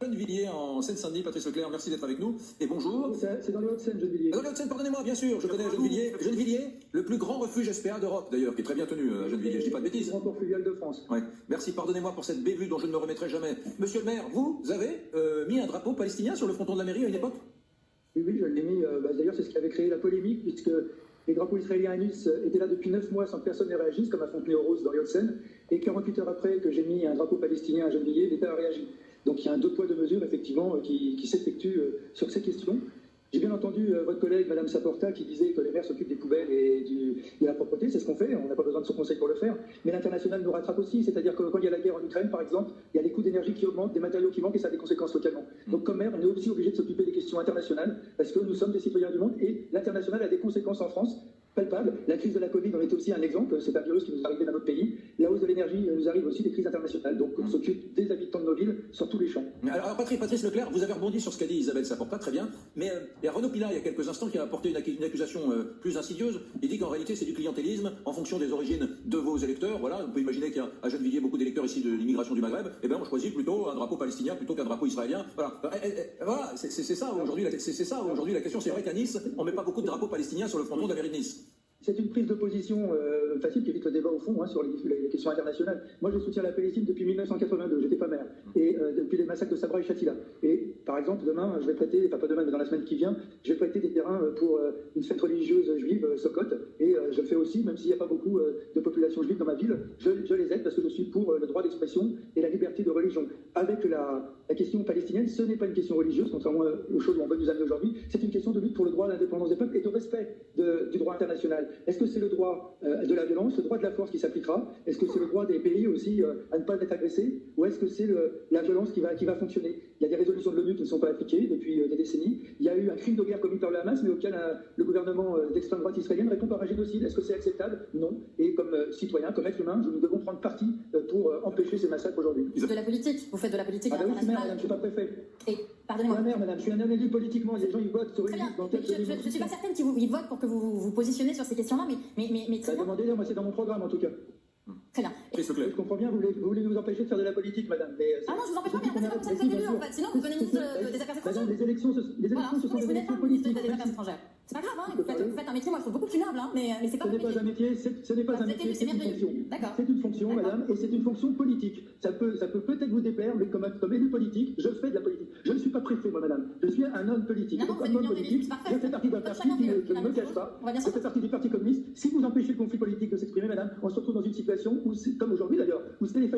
Gennevilliers en Seine-Saint-Denis, Patrice Leclerc, merci d'être avec nous et bonjour. C'est dans les Hauts-de-Seine, Gennevilliers. Dans les Hauts-de-Seine, pardonnez-moi, bien sûr, je connais Gennevilliers. Gennevilliers, le plus grand refuge SPA d'Europe d'ailleurs, qui est très bien tenu, Gennevilliers, je dis pas de bêtises. Le grand port fluvial de France. Ouais. Merci, pardonnez-moi pour cette bévue dont je ne me remettrai jamais. Monsieur le maire, vous avez mis un drapeau palestinien sur le fronton de la mairie à une époque? Oui, je l'ai mis. D'ailleurs, c'est ce qui avait créé la polémique, puisque les drapeaux israéliens à Nice étaient là depuis 9 mois sans que personne ne réagisse, comme à Fontenay-aux-Roses dans les Hauts-de-Seine. Et 48 heures après que j'ai mis un drapeau palestinien à Gennevilliers, l'État a réagi. Donc il y a un deux poids deux mesures, effectivement, qui s'effectue sur ces questions. J'ai bien entendu votre collègue, Madame Saporta, qui disait que les maires s'occupent des poubelles et de la propreté. C'est ce qu'on fait, on n'a pas besoin de son conseil pour le faire. Mais l'international nous rattrape aussi, c'est-à-dire que quand il y a la guerre en Ukraine, par exemple, il y a les coûts d'énergie qui augmentent, des matériaux qui manquent et ça a des conséquences localement. Donc comme maire, on est aussi obligé de s'occuper des questions internationales parce que nous sommes des citoyens du monde et l'international a des conséquences en France palpables. La crise de la Covid en est aussi un exemple, c'est un virus qui nous est arrivé dans notre pays. La hausse de l'énergie nous arrive aussi des crises internationales. Donc on s'occupe des habitants de nos villes sur tous les champs. Alors Patrice Leclerc, vous avez rebondi sur ce qu'a dit Isabelle Saporta, très bien, mais il y a Renaud Pilat il y a quelques instants qui a apporté une accusation plus insidieuse. Il dit qu'en réalité c'est du clientélisme en fonction des origines de vos électeurs. Voilà, on peut imaginer qu'il y a à Gennevilliers beaucoup d'électeurs ici de l'immigration du Maghreb. Eh bien on choisit plutôt un drapeau palestinien plutôt qu'un drapeau israélien. Voilà, voilà c'est ça aujourd'hui. C'est ça aujourd'hui la question. C'est vrai qu'à Nice on met pas beaucoup de drapeaux palestiniens sur le fronton de la mairie de Nice. C'est une prise de position facile qui évite le débat au fond sur les questions internationales. Moi, je soutiens la Palestine depuis 1982, j'étais pas maire, et depuis les massacres de Sabra et Shatila. Et par exemple, demain, je vais prêter, enfin pas demain, mais dans la semaine qui vient, je vais prêter des terrains pour une fête religieuse juive, Sukkot, et je le fais aussi, même s'il n'y a pas beaucoup de population juive dans ma ville, je les aide parce que je suis pour le droit d'expression et la liberté de religion. Avec la question palestinienne, ce n'est pas une question religieuse, contrairement aux choses où on veut nous amener aujourd'hui, c'est une question de lutte pour le droit à l'indépendance des peuples et de respect du droit international. Est-ce que c'est le droit de la violence, le droit de la force qui s'appliquera? Est-ce que c'est le droit des pays aussi à ne pas être agressés? Ou est-ce que c'est la violence qui va fonctionner? Il y a des résolutions de l'ONU qui ne sont pas appliquées depuis des décennies. Il y a eu un crime de guerre commis par le Hamas, mais auquel le gouvernement d'extrême droite israélienne répond par un génocide. Est-ce que c'est acceptable? Non. Et comme citoyen, comme être humain, nous devons prendre parti pour empêcher ces massacres aujourd'hui. De la politique? Vous faites de la politique oui, je suis maire, internationale? madame, je suis pas préfet. Et, pardonnez-moi. Je suis madame, je suis un analyste politiquement. Les gens, ils votent sur Très bien. dans tel Je ne suis pas certaine qu'ils votent pour que vous vous positionnez sur ces questions-là, mais très bien. Demandez-leur, moi c'est dans mon programme en tout cas. Très bien. Je comprends bien, vous voulez nous empêcher de faire de la politique, madame. Mais ah non, je vous empêche pas, mais après, c'est pas comme ça que vous devenez élu, en fait. Sinon, vous devenez ministre des Affaires étrangères. Madame, les élections, ce sont des élections politiques. Des Affaires étrangères. C'est pas grave, hein, vous faites un métier, moi je trouve beaucoup plus noble, hein, mais c'est pas ce n'est pas un métier, ce n'est pas un métier, c'est une fonction. C'est une fonction, madame, et c'est une fonction politique. Ça peut peut-être vous déplaire, mais comme élu politique, je fais de la politique. Je ne suis pas préfet, moi, madame. Je suis un homme politique. Non, Comme homme politique, je fais partie d'un parti qui ne me cache pas. Je fais partie du Parti communiste. Si vous empêchez le conflit politique de s'exprimer, madame, on se retrouve dans une situation où, comme aujourd'hui d'ailleurs, où c'est les